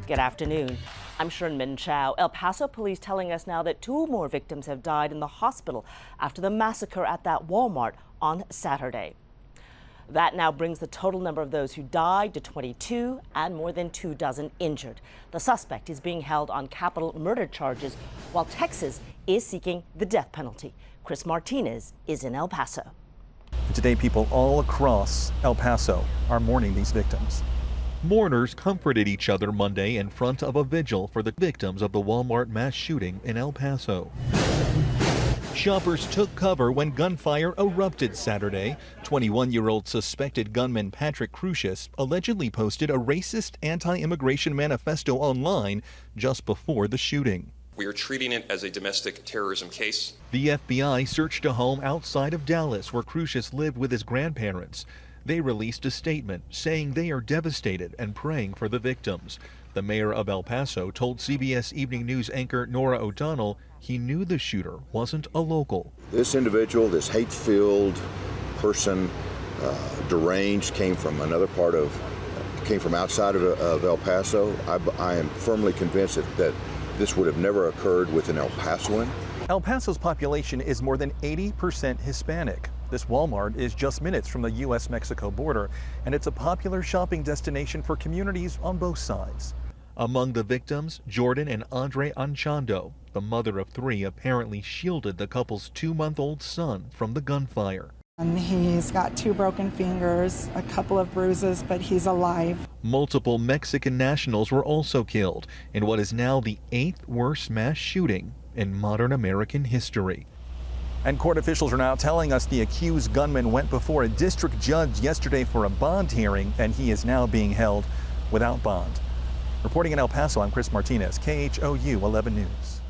Good afternoon. I'm Sherman Chow. El Paso police telling us now that 2 more victims have died in the hospital after the massacre at that Walmart on Saturday. That now brings the total number of those who died to 22 and more than 2 dozen injured. The suspect is being held on capital murder charges while Texas is seeking the death penalty. Chris Martinez is in El Paso. Today, people all across El Paso are mourning these victims. Mourners comforted each other Monday in front of a vigil for the victims of the Walmart mass shooting in El Paso. Shoppers took cover when gunfire erupted Saturday. 21-year-old suspected gunman Patrick Crucius allegedly posted a racist anti-immigration manifesto online just before the shooting. We are treating it as a domestic terrorism case. The FBI searched a home outside of Dallas where Crucius lived with his grandparents. They released a statement saying they are devastated and praying for the victims. The mayor of El Paso told CBS Evening News anchor Nora O'Donnell he knew the shooter wasn't a local. This individual, this hate-filled person, deranged, came from outside of El Paso. I am firmly convinced that this would have never occurred with an El Pasoan. El Paso's population is more than 80% Hispanic. This Walmart is just minutes from the U.S.-Mexico border, and it's a popular shopping destination for communities on both sides. Among the victims, Jordan and Andre Anchando. The mother of 3 apparently shielded the couple's 2-month-old son from the gunfire. And he's got 2 broken fingers, a couple of bruises, but he's alive. Multiple Mexican nationals were also killed in what is now the 8th worst mass shooting in modern American history. And court officials are now telling us the accused gunman went before a district judge yesterday for a bond hearing, and he is now being held without bond. Reporting in El Paso, I'm Chris Martinez, KHOU 11 News.